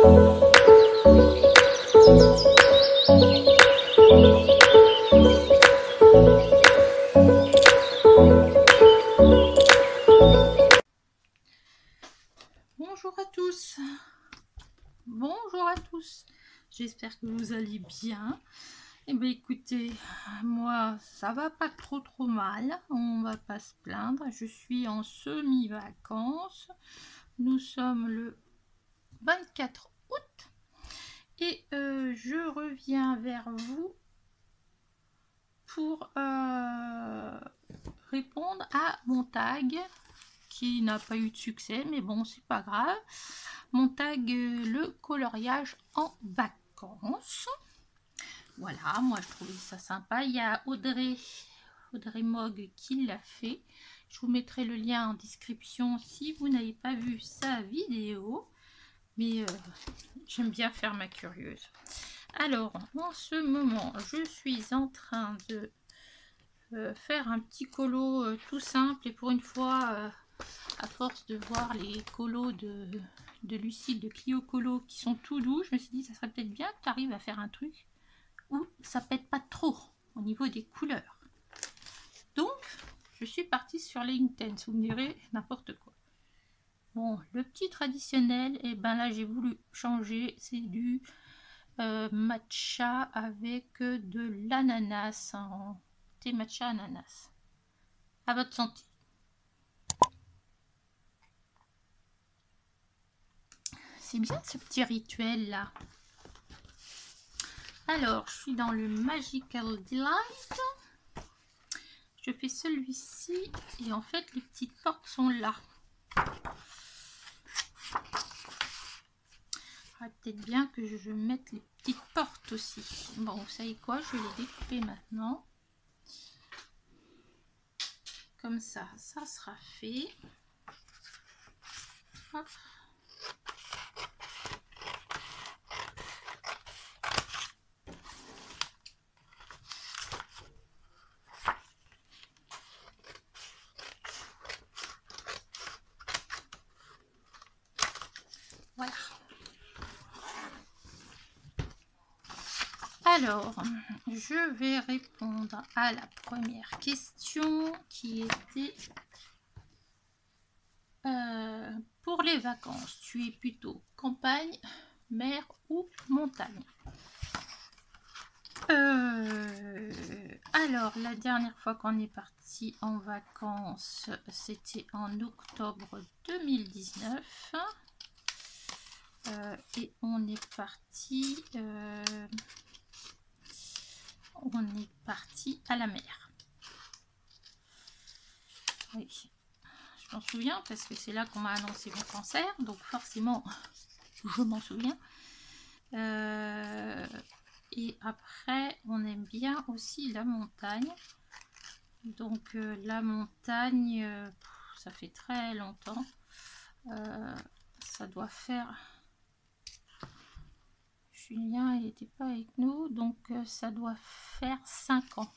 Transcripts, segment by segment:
Bonjour à tous, bonjour à tous, j'espère que vous allez bien. Et bien écoutez, moi ça va pas trop mal, on va pas se plaindre, je suis en semi-vacances, nous sommes le 24 août et je reviens vers vous pour répondre à mon tag qui n'a pas eu de succès, mais bon c'est pas grave. Mon tag le coloriage en vacances. Voilà, moi je trouvais ça sympa. Il y a Audrey Mogg qui l'a fait. Je vous mettrai le lien en description si vous n'avez pas vu sa vidéo. Mais j'aime bien faire ma curieuse. Alors, en ce moment, je suis en train de faire un petit colo tout simple. Et pour une fois, à force de voir les colos de Lucille, de Clio Colo qui sont tout doux, je me suis dit ça serait peut-être bien que tu arrives à faire un truc où ça pète pas trop au niveau des couleurs. Donc je suis partie sur les Intense, vous me direz n'importe quoi. Bon, le petit traditionnel, et ben là j'ai voulu changer, c'est du matcha avec de l'ananas, en thé matcha ananas. À votre santé. C'est bien ce petit rituel là. Alors, je suis dans le Magical Delight. Je fais celui-ci et en fait, les petites portes sont là. Ah, peut-être bien que je mette les petites portes aussi. Bon, vous savez quoi? Je vais les découper maintenant. Comme ça, ça sera fait. Hop. Voilà. Alors, je vais répondre à la première question qui était pour les vacances, tu es plutôt campagne, mer ou montagne? Alors, la dernière fois qu'on est parti en vacances, c'était en octobre 2019. Et on est parti à la mer. Oui, je m'en souviens parce que c'est là qu'on m'a annoncé mon cancer, donc forcément je m'en souviens. Et après on aime bien aussi la montagne, donc la montagne, ça fait très longtemps, ça doit faire... Julien il n'était pas avec nous, donc ça doit faire 5 ans.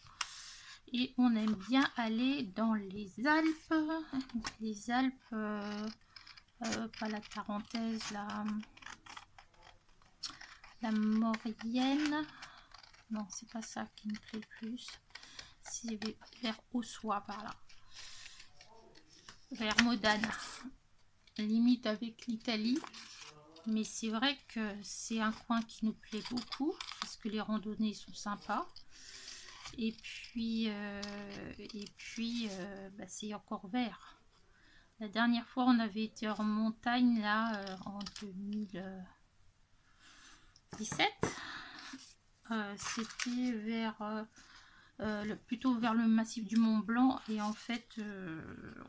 Et on aime bien aller dans les Alpes, pas la Tarentaise, la Maurienne, non c'est pas ça qui me plaît plus, c'est vers Ossois par là, vers Modane, limite avec l'Italie. Mais c'est vrai que c'est un coin qui nous plaît beaucoup parce que les randonnées sont sympas. Et puis bah, c'est encore vert. La dernière fois, on avait été en montagne là en 2017. C'était vers plutôt vers le massif du Mont Blanc. Et en fait,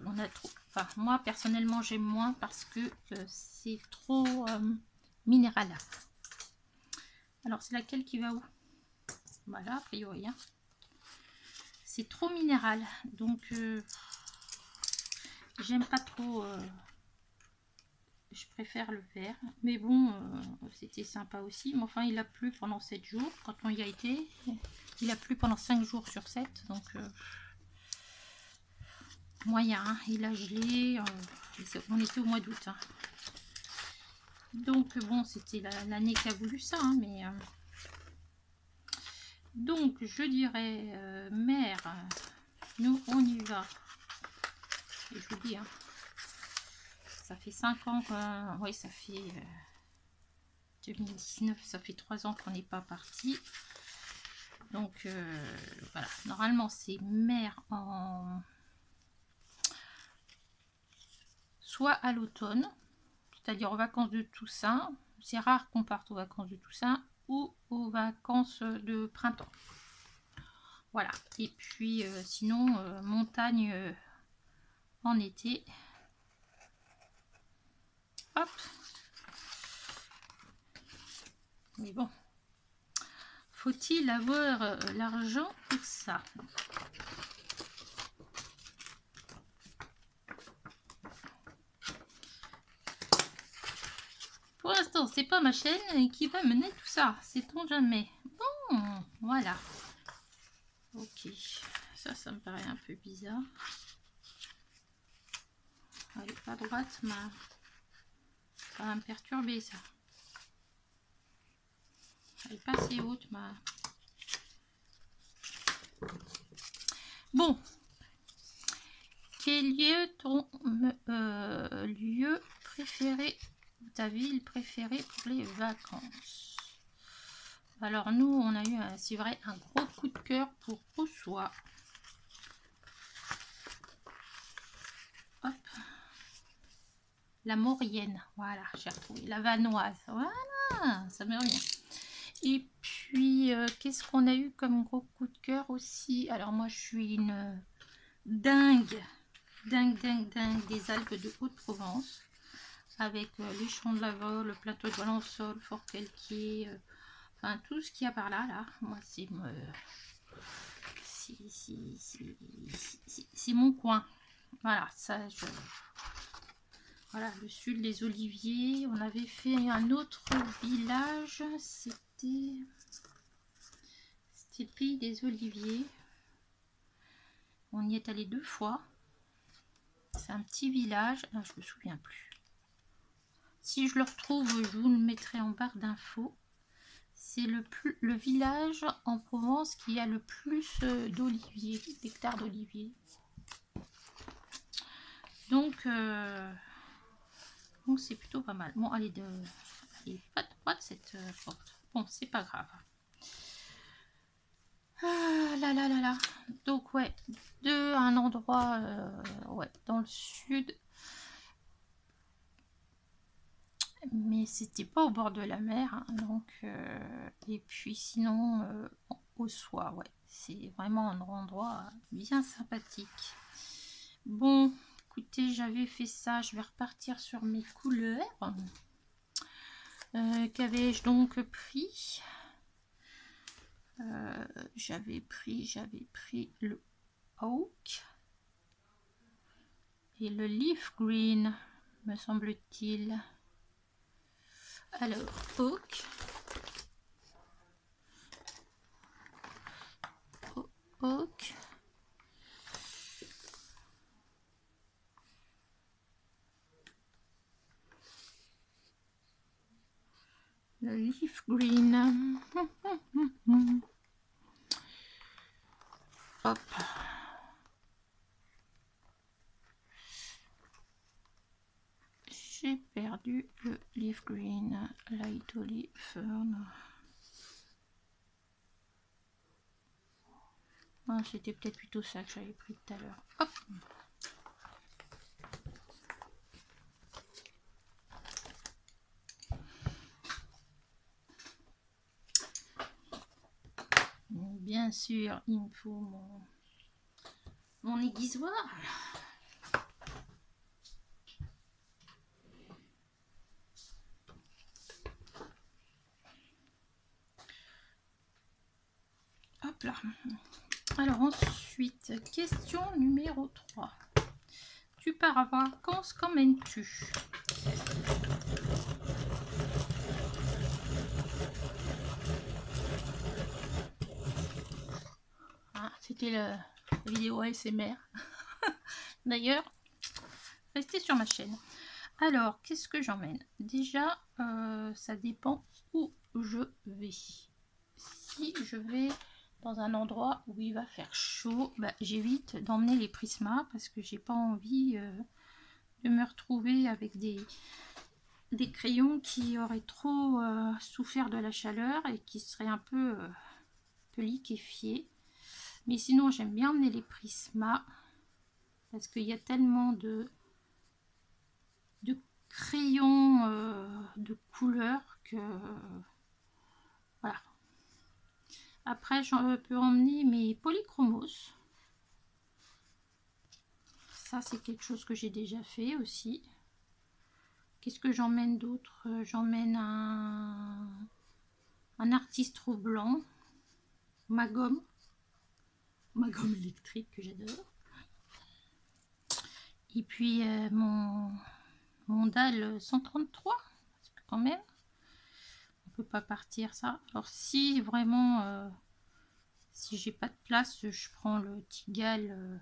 on a trop. Enfin, moi personnellement, j'aime moins parce que c'est trop minéral. Alors, c'est laquelle qui va où? Voilà, a priori. Hein. C'est trop minéral, donc j'aime pas trop. Je préfère le vert, mais bon, c'était sympa aussi. Mais enfin, il a plu pendant 7 jours quand on y a été. Il a plu pendant 5 jours sur 7, donc moyen. Hein. Il a gelé. On était au mois d'août. Hein. Donc bon, c'était l'année qui a voulu ça, hein, mais donc je dirais mère, nous on y va. Et je vous dis, hein, ça fait 5 ans, oui, ça fait 2019, ça fait 3 ans qu'on n'est pas parti. Donc voilà, normalement c'est mère en soit à l'automne, c'est-à-dire aux vacances de Toussaint. C'est rare qu'on parte aux vacances de Toussaint ou aux vacances de printemps. Voilà, et puis sinon montagne en été. Hop. Mais bon, faut-il avoir l'argent pour ça? Pour l'instant, c'est pas ma chaîne qui va mener tout ça. Sait-on jamais? Bon, voilà. Ok, ça me paraît un peu bizarre. Elle est pas droite, mais ça va me perturber ça. Elle est pas assez haute, mais... Bon. Quel lieu ton lieu préféré, ta ville préférée pour les vacances? Alors nous, on a eu, c'est vrai, un gros coup de cœur pour Ossois. Hop. La Maurienne, voilà, j'ai retrouvé. La Vanoise, voilà, ça me revient. Et puis, qu'est-ce qu'on a eu comme gros coup de cœur aussi? Alors moi, je suis une dingue des Alpes de Haute-Provence. Avec les champs de Lavaux, le plateau de Valençol, Fort Calquier, enfin tout ce qu'il y a par là, moi c'est mon coin. Voilà, ça voilà, le sud, les oliviers. On avait fait un autre village, c'était le pays des oliviers. On y est allé 2 fois. C'est un petit village, ah, je me souviens plus. Si je le retrouve, je vous le mettrai en barre d'infos. C'est le village en Provence qui a le plus d'oliviers, d'hectares d'oliviers. Donc c'est plutôt pas mal. Bon, elle est pas droite cette porte. Bon, c'est pas grave. Ah là là là là. Donc ouais, un endroit ouais, dans le sud. Mais c'était pas au bord de la mer, hein, donc et puis sinon au soir, ouais, c'est vraiment un endroit bien sympathique. Bon, écoutez, j'avais fait ça, je vais repartir sur mes couleurs. Qu'avais-je donc pris? J'avais pris le Oak et le Leaf Green, me semble-t-il. Alors, Oak, le Leaf Green. Hop. J'ai perdu le Leaf Green, Light Olive Fern. Ah, c'était peut-être plutôt ça que j'avais pris tout à l'heure. Hop. Bien sûr, il me faut mon aiguisoir. Hop là. Alors ensuite, question numéro 3. Tu pars à vacances, qu'emmènes-tu? Ah, c'était la vidéo ASMR. D'ailleurs, restez sur ma chaîne. Alors, qu'est-ce que j'emmène? Déjà, ça dépend où je vais. Si je vais dans un endroit où il va faire chaud, bah, j'évite d'emmener les Prisma parce que j'ai pas envie de me retrouver avec des crayons qui auraient trop souffert de la chaleur et qui seraient un peu liquéfiés. Mais sinon, j'aime bien emmener les Prisma parce qu'il y a tellement de crayons de couleurs que voilà. Après, j'en peux emmener mes polychromos. Ça, c'est quelque chose que j'ai déjà fait aussi. Qu'est-ce que j'emmène d'autre? J'emmène un artiste trop blanc, ma gomme électrique que j'adore. Et puis mon dalle 133, parce que quand même, on peut pas partir ça. Alors si vraiment, si j'ai pas de place, je prends le Tigal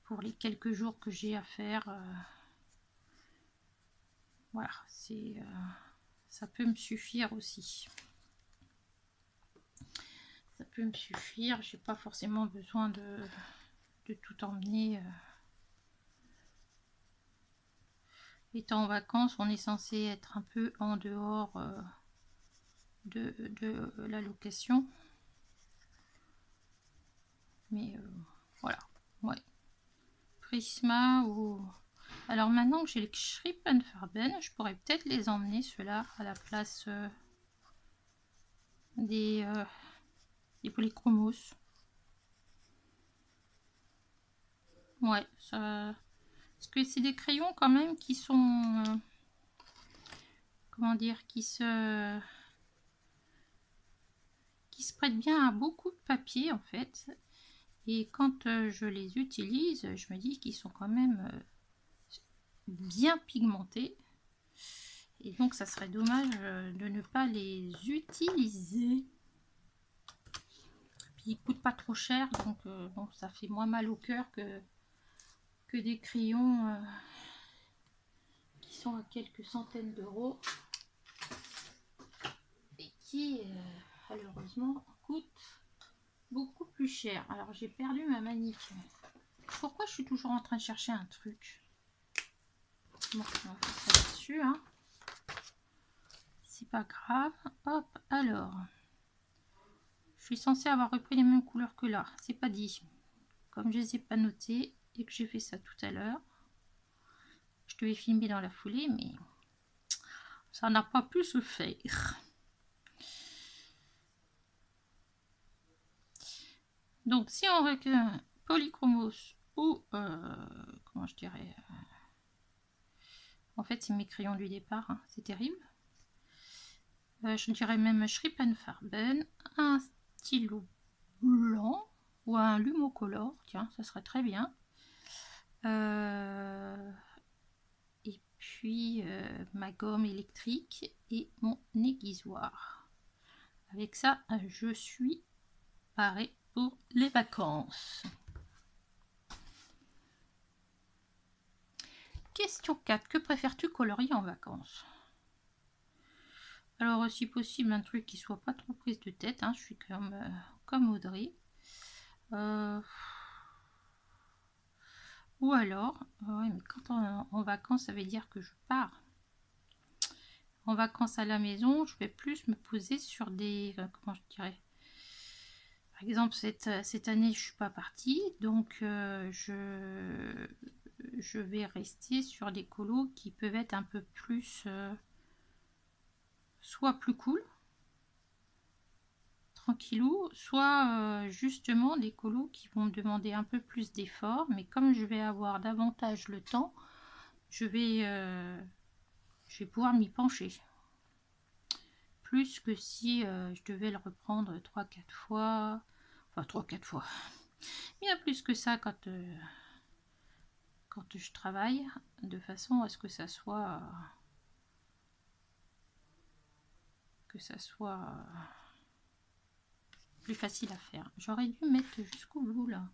pour les quelques jours que j'ai à faire. Voilà, ça peut me suffire aussi. Ça peut me suffire, j'ai pas forcément besoin de tout emmener. Étant en vacances, on est censé être un peu en dehors de la location. Mais voilà, ouais. Prisma ou... Alors maintenant que j'ai les Schripenfarben, je pourrais peut-être les emmener ceux-là à la place des polychromos. Ouais, ça... Parce que c'est des crayons quand même qui sont... comment dire, qui se prêtent bien à beaucoup de papier en fait. Et quand je les utilise, je me dis qu'ils sont quand même bien pigmentés. Et donc ça serait dommage de ne pas les utiliser. Puis ils coûtent pas trop cher, donc bon, ça fait moins mal au cœur que des crayons qui sont à quelques centaines d'euros et qui malheureusement coûtent beaucoup plus cher. Alors j'ai perdu ma manip. Pourquoi je suis toujours en train de chercher un truc? Bon, on va faire ça là-dessus, hein. C'est pas grave. Hop, alors. Je suis censée avoir repris les mêmes couleurs que là. C'est pas dit. Comme je les ai pas notées et que j'ai fait ça tout à l'heure. Je devais filmer dans la foulée, mais ça n'a pas pu se faire. Donc si on recueille polychromos ou comment je dirais, en fait c'est mes crayons du départ, hein, c'est terrible. Je dirais même Schripenfarben, un stylo blanc ou un Lumocolor, tiens ça serait très bien. Et puis ma gomme électrique et mon aiguisoir. Avec ça je suis parée pour les vacances. Question 4. Que préfères-tu colorier en vacances? Alors, si possible, un truc qui soit pas trop prise de tête. Hein, je suis comme Audrey. Ou alors, ouais, mais quand on est en vacances, ça veut dire que je pars. En vacances à la maison, je vais plus me poser sur des... comment je dirais? Par exemple, cette année, je suis pas partie. Donc, je vais rester sur des colos qui peuvent être un peu plus... soit plus cool, tranquillou, soit justement des colos qui vont me demander un peu plus d'efforts, mais comme je vais avoir davantage le temps, je vais pouvoir m'y pencher. Plus que si je devais le reprendre 3-4 fois, enfin 3-4 fois. Bien plus que ça quand je travaille, de façon à ce que ça soit plus facile à faire. J'aurais dû mettre jusqu'au bout là.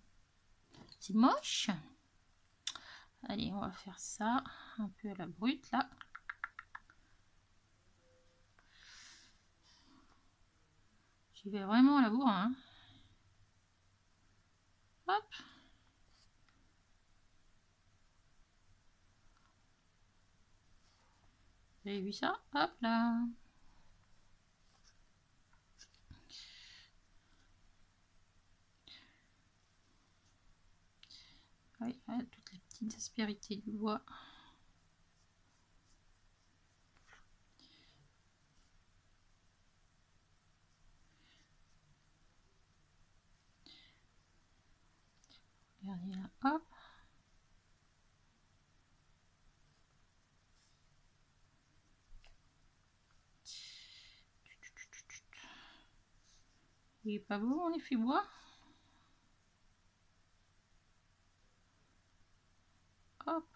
C'est moche. Allez, on va faire ça un peu à la brute là. J'y vais vraiment à la bourre, hein. Hop. Vous avez vu ça? Hop là. Oui, toutes les petites aspérités du bois. Regardez là, hop. Il est pas beau en effet bois. Hop.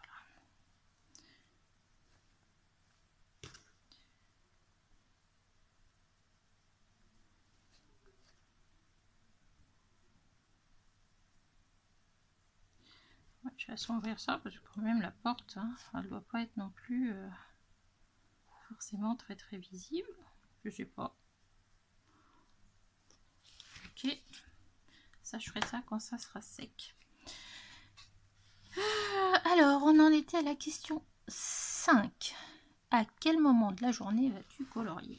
Ouais, je vais assombrir ça parce que quand même la porte, hein, elle doit pas être non plus forcément très très visible. Je sais pas. Ok. Ça, je ferai ça quand ça sera sec. Alors, on en était à la question 5. À quel moment de la journée vas-tu colorier?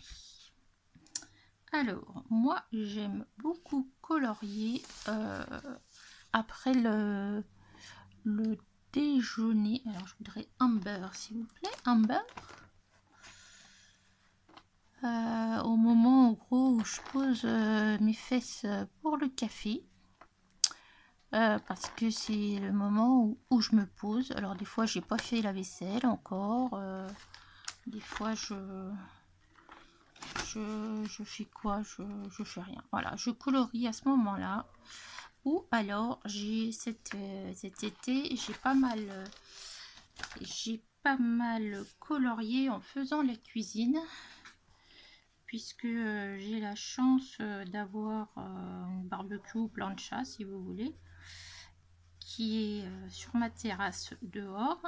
Alors, moi, j'aime beaucoup colorier après le déjeuner. Alors, je voudrais un beurre, s'il vous plaît. Un beurre. Au moment, en gros, où je pose mes fesses pour le café. Parce que c'est le moment où je me pose. Alors des fois j'ai pas fait la vaisselle encore, des fois je fais quoi, je fais rien. Voilà, je colorie à ce moment là, ou alors j'ai cet été j'ai pas mal colorié en faisant la cuisine, puisque j'ai la chance d'avoir un barbecue plancha, si vous voulez, qui est sur ma terrasse dehors,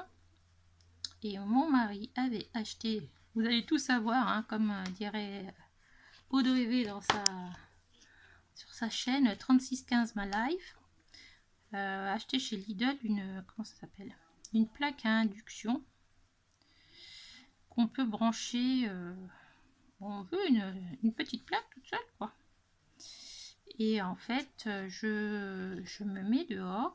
et mon mari avait acheté, vous allez tout savoir, hein, comme dirait Audrey V sur sa chaîne 3615 My Life, acheté chez Lidl comment ça s'appelle, une plaque à induction qu'on peut brancher, on veut une petite plaque toute seule quoi. Et en fait je me mets dehors.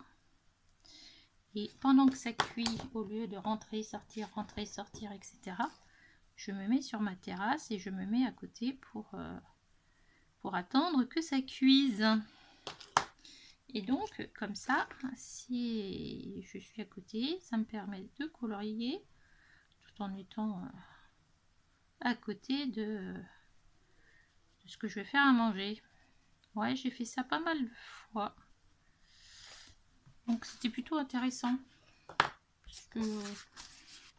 Et pendant que ça cuit, au lieu de rentrer, sortir, etc., je me mets sur ma terrasse et je me mets à côté pour attendre que ça cuise. Et donc, comme ça, si je suis à côté, ça me permet de colorier tout en étant à côté de ce que je vais faire à manger. Ouais, j'ai fait ça pas mal de fois. Donc, c'était plutôt intéressant. Parce que...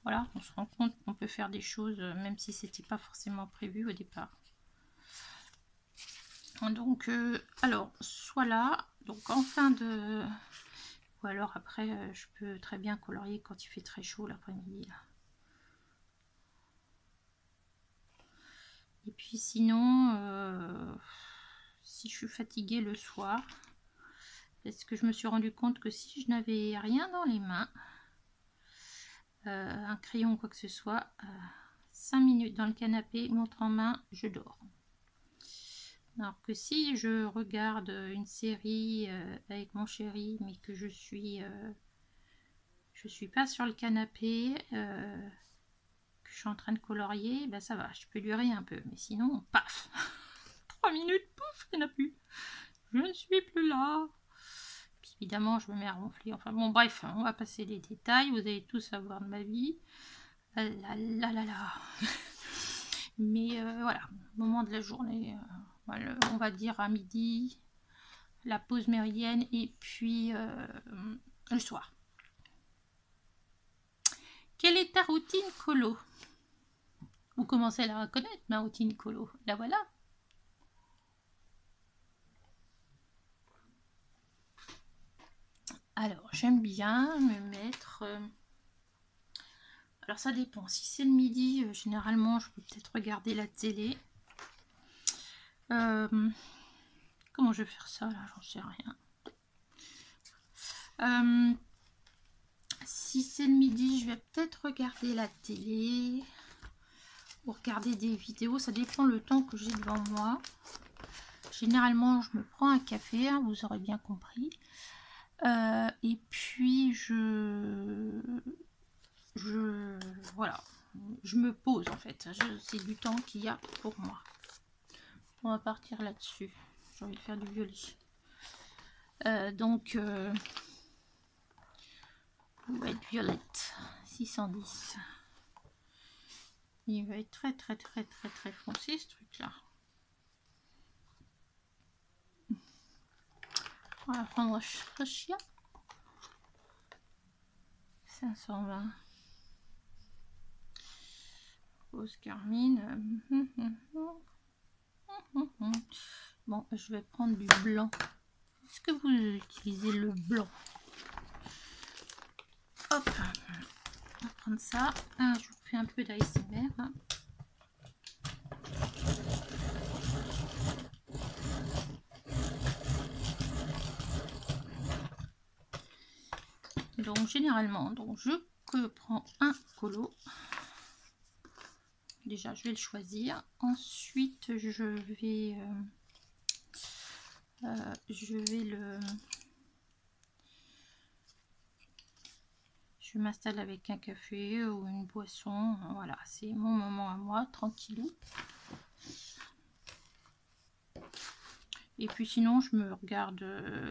voilà, on se rend compte qu'on peut faire des choses même si c'était pas forcément prévu au départ. Donc, alors, soit là, donc en fin de... ou alors après, je peux très bien colorier quand il fait très chaud l'après-midi. Et puis sinon, si je suis fatiguée le soir, parce que je me suis rendu compte que si je n'avais rien dans les mains, un crayon, quoi que ce soit, 5 minutes dans le canapé, montre en main, je dors. Alors que si je regarde une série avec mon chéri, mais que je suis pas sur le canapé, que je suis en train de colorier, ben ça va, je peux durer un peu. Mais sinon, paf 3 minutes, pouf, il n'y en a plus. Je ne suis plus là. Puis évidemment, je me mets à ronfler. Enfin bon, bref, on va passer les détails. Vous allez tout savoir de ma vie. Là. Mais voilà, moment de la journée, voilà, on va dire à midi, la pause méridienne, et puis le soir. Quelle est ta routine colo? Vous commencez à la reconnaître, ma routine colo. La voilà. Alors, j'aime bien me mettre... alors, ça dépend. Si c'est le midi, généralement, je peux peut-être regarder la télé. comment je vais faire ça là, j'en sais rien. Si c'est le midi, je vais peut-être regarder la télé ou regarder des vidéos, ça dépend le temps que j'ai devant moi. Généralement, je me prends un café, hein, vous aurez bien compris. Et puis, voilà, je me pose en fait. C'est du temps qu'il y a pour moi. On va partir là-dessus. J'ai envie de faire du violet. Donc, White Violet 610. Il va être très foncé ce truc là. On va prendre Chien 520. Rose carmine. Bon, je vais prendre du blanc. Est-ce que vous utilisez le blanc? Hop, on va prendre ça. Ah, je vous fais un peu d'ASMR. Hein. Donc généralement, donc je prends un colo. Déjà, je vais le choisir. Ensuite, je vais je m'installe avec un café ou une boisson. Voilà, c'est mon moment à moi, tranquillou. Et puis sinon, je me regarde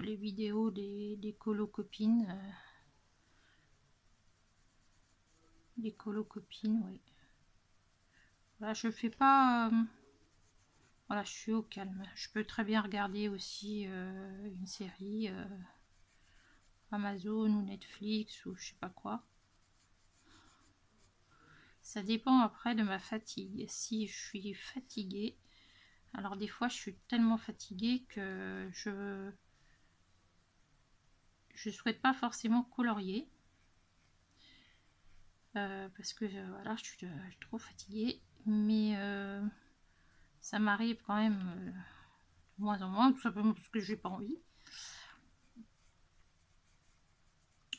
les vidéos des colo-copines. Des colo-copines, oui. Voilà, je fais pas... voilà, je suis au calme. Je peux très bien regarder aussi une série Amazon ou Netflix ou je sais pas quoi. Ça dépend après de ma fatigue. Si je suis fatiguée, alors des fois je suis tellement fatiguée que je souhaite pas forcément colorier. Parce que voilà, je suis trop fatiguée. Mais ça m'arrive quand même de moins en moins, tout simplement parce que j'ai pas envie.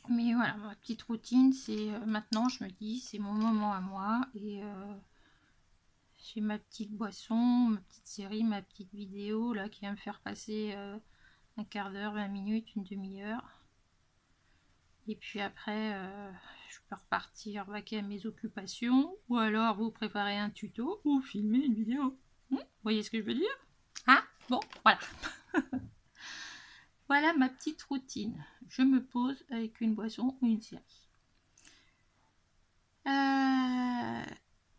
Mais voilà, ma petite routine, c'est maintenant, je me dis, c'est mon moment à moi. Et j'ai ma petite boisson, ma petite série, ma petite vidéo là qui va me faire passer un quart d'heure, 20 minutes, une demi-heure. Et puis après, je peux repartir vaquer à mes occupations, ou alors vous préparez un tuto ou filmer une vidéo. Vous voyez ce que je veux dire? Ah, bon, voilà. Voilà ma petite routine. Je me pose avec une boisson ou une série.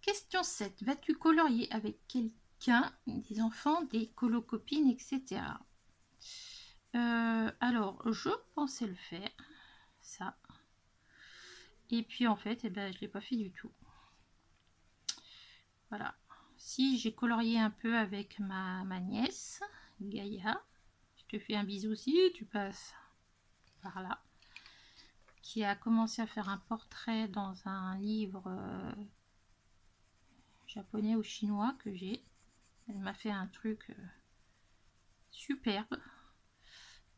Question 7. Vas-tu colorier avec quelqu'un, des enfants, des colocopines, etc. Alors, je pensais le faire, ça. Et puis en fait, eh ben, je ne l'ai pas fait du tout. Voilà. Si j'ai colorié un peu avec ma nièce, Gaïa, je te fais un bisou si tu passes par là, qui a commencé à faire un portrait dans un livre japonais ou chinois que j'ai. Elle m'a fait un truc superbe.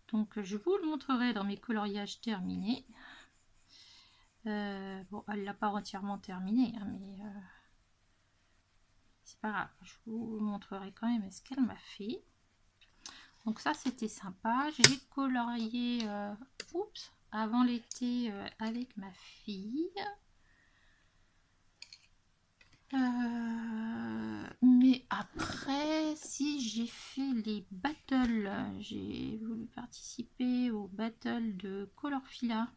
Donc je vous le montrerai dans mes coloriages terminés. Bon, elle l'a pas entièrement terminé, hein, mais c'est pas grave. Je vous montrerai quand même ce qu'elle m'a fait. Donc ça, c'était sympa. J'ai colorié avant l'été avec ma fille. Mais après, si j'ai fait les battles, j'ai voulu participer au battle de Colorfila.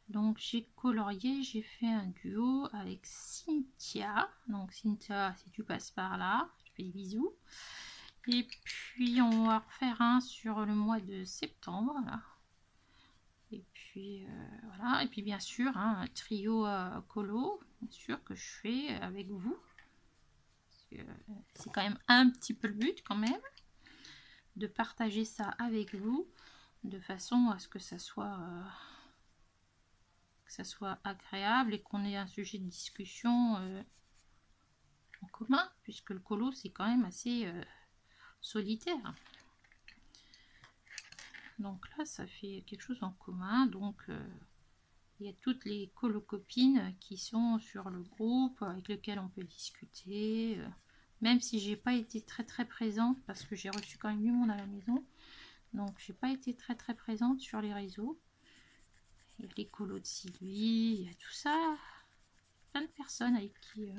Donc j'ai colorié, j'ai fait un duo avec Cynthia. Donc Cynthia, si tu passes par là, je te fais des bisous. Et puis on va refaire un sur le mois de septembre. Là. Et puis voilà. Et puis bien sûr, hein, un trio colo, bien sûr, que je fais avec vous. C'est quand même un petit peu le but quand même. De partager ça avec vous. De façon à ce que ça soit agréable et qu'on ait un sujet de discussion en commun, puisque le colo c'est quand même assez solitaire. Donc là, ça fait quelque chose en commun. Donc, il y a toutes les colocopines qui sont sur le groupe avec lesquelles on peut discuter. Même si j'ai pas été très présente parce que j'ai reçu quand même du monde à la maison. Donc, j'ai pas été très présente sur les réseaux. Il y a les colos de Sylvie, il y a tout ça. Plein de personnes avec qui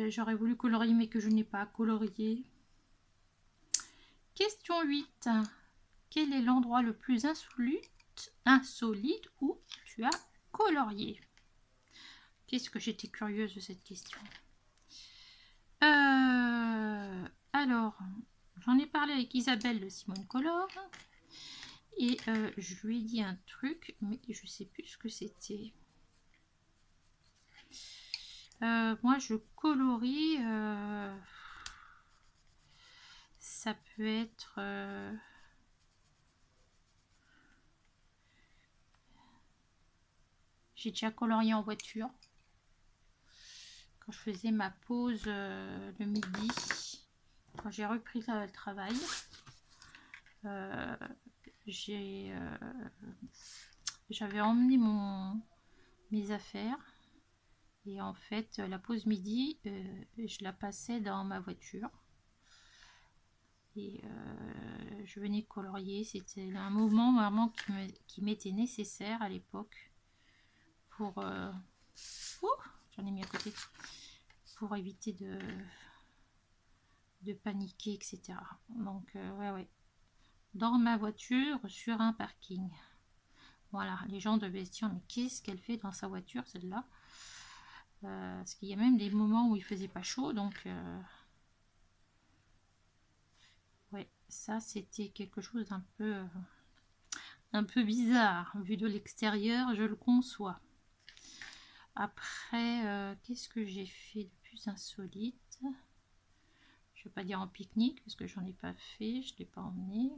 j'aurais voulu colorier mais que je n'ai pas colorié. Question 8. Quel est l'endroit le plus insolite où tu as colorié? Qu'est-ce que j'étais curieuse de cette question. Alors, j'en ai parlé avec Isabelle de Simone Color. Et je lui ai dit un truc, mais je sais plus ce que c'était. Moi, je colorie. Ça peut être... J'ai déjà colorié en voiture. Quand je faisais ma pause le midi. Quand j'ai repris le travail. J'avais emmené mes affaires. Et en fait, la pause midi, je la passais dans ma voiture. Et je venais colorier. C'était un moment vraiment qui m'était nécessaire à l'époque pour j'en ai mis à côté pour éviter de paniquer, etc. Donc ouais, dans ma voiture sur un parking. Voilà, les gens devaient se dire mais qu'est-ce qu'elle fait dans sa voiture celle-là, parce qu'il y a même des moments où il faisait pas chaud, donc ouais, ça c'était quelque chose d'un peu bizarre vu de l'extérieur, je le conçois. Après, qu'est-ce que j'ai fait de plus insolite? Je ne vais pas dire en pique-nique parce que j'en ai pas fait, je ne l'ai pas emmené.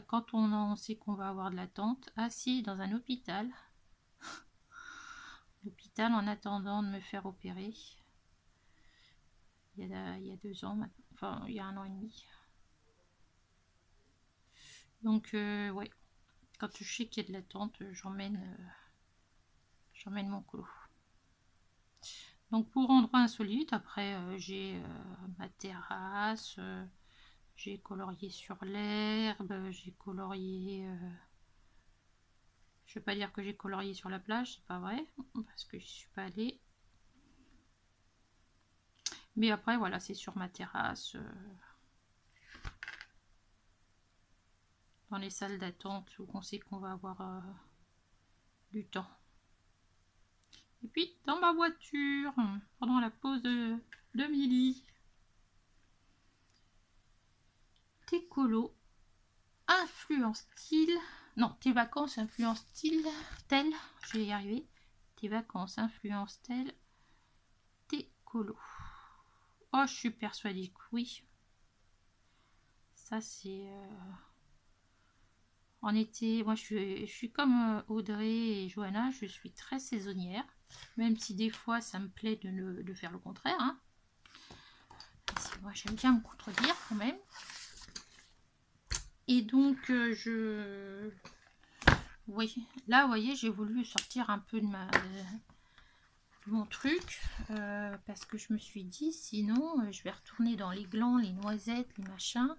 Quand on sait qu'on va avoir de l'attente, assis dans un hôpital, l'hôpital en attendant de me faire opérer. Il y a 2 ans maintenant, enfin il y a 1 an et demi. Donc ouais, quand je sais qu'il y a de l'attente, j'emmène mon colo. Donc pour endroit insolite, après j'ai ma terrasse, j'ai colorié sur l'herbe, j'ai colorié... je vais pas dire que j'ai colorié sur la plage, c'est pas vrai, parce que je suis pas allée. Mais après voilà, c'est sur ma terrasse, dans les salles d'attente où on sait qu'on va avoir du temps. Et puis dans ma voiture, pendant la pause de midi. Tes colos influencent-ils... Non, tes vacances influencent-ils elles, je vais y arriver. Tes vacances influencent-elles tes colos? Oh, je suis persuadée que oui. Ça, c'est... En été, moi, je suis comme Audrey et Johanna, je suis très saisonnière. Même si des fois, ça me plaît de faire le contraire. Hein. Moi, j'aime bien me contredire quand même. Et donc, oui, là, vous voyez, j'ai voulu sortir un peu de mon truc, parce que je me suis dit, sinon, je vais retourner dans les glands, les noisettes, les machins.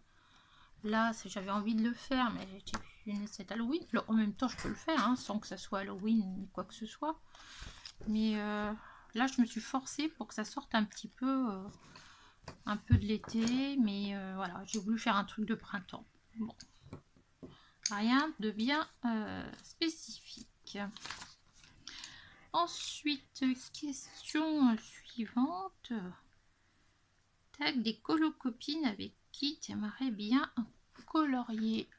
Là, j'avais envie de le faire, mais c'est Halloween. Alors, en même temps, je peux le faire, hein, sans que ça soit Halloween ni quoi que ce soit. Mais là, je me suis forcée pour que ça sorte un petit peu de l'été. Mais voilà, j'ai voulu faire un truc de printemps. Bon. Rien de bien spécifique. Ensuite, question suivante. Tag des colocopines avec qui tu aimerais bien colorier.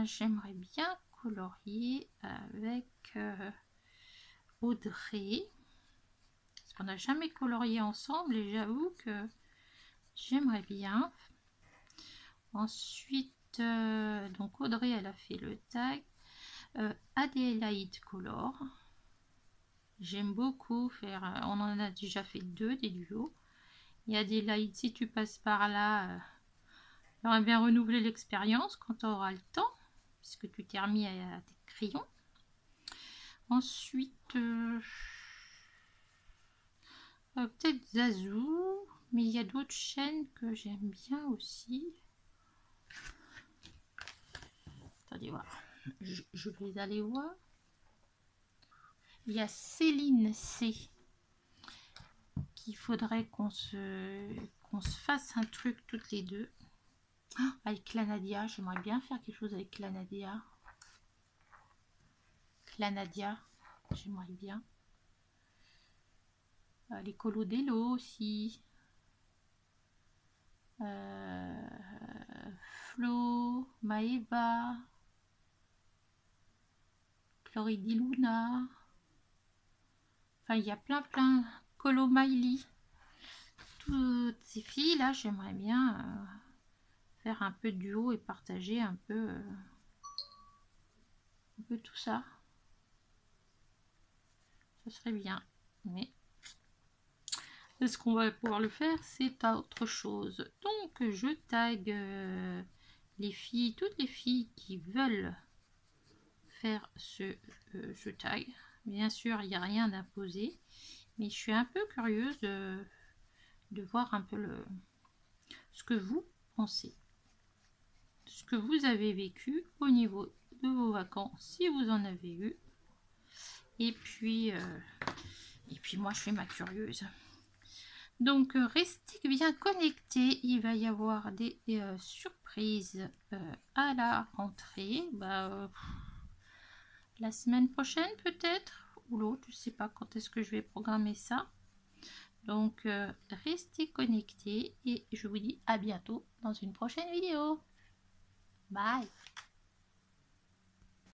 J'aimerais bien colorier avec Audrey. Parce qu'on n'a jamais colorié ensemble et j'avoue que j'aimerais bien. Ensuite, donc Audrey, elle a fait le tag. Adélaïde Color. J'aime beaucoup faire, on en a déjà fait 2 des duos. Il y a des lights, si tu passes par là, j'aimerais bien renouveler l'expérience quand tu auras le temps, puisque tu t'es remis à tes crayons. Ensuite, peut-être Zazou, mais il y a d'autres chaînes que j'aime bien aussi. Attendez voir, je vais aller voir. Il y a Céline C. qu'il faudrait qu'on se fasse un truc toutes les deux. Ah, avec Clanadia, j'aimerais bien faire quelque chose avec Clanadia. J'aimerais bien. Les Colodello aussi. Flo, Maeva, Floridiluna. Enfin, il y a plein. Colo Miley. Toutes ces filles là, j'aimerais bien faire un peu de duo et partager un peu tout ça. Ça serait bien. Mais est-ce qu'on va pouvoir le faire? C'est autre chose. Donc, je tag les filles, toutes les filles qui veulent faire ce tag. Bien sûr, il n'y a rien d'imposé, mais je suis un peu curieuse de voir un peu ce que vous pensez, ce que vous avez vécu au niveau de vos vacances, si vous en avez eu. Et puis moi, je fais ma curieuse. Donc, restez bien connectés. Il va y avoir des surprises à la rentrée. La semaine prochaine peut-être, ou l'autre, je ne sais pas quand est-ce que je vais programmer ça. Donc, restez connectés et je vous dis à bientôt dans une prochaine vidéo. Bye!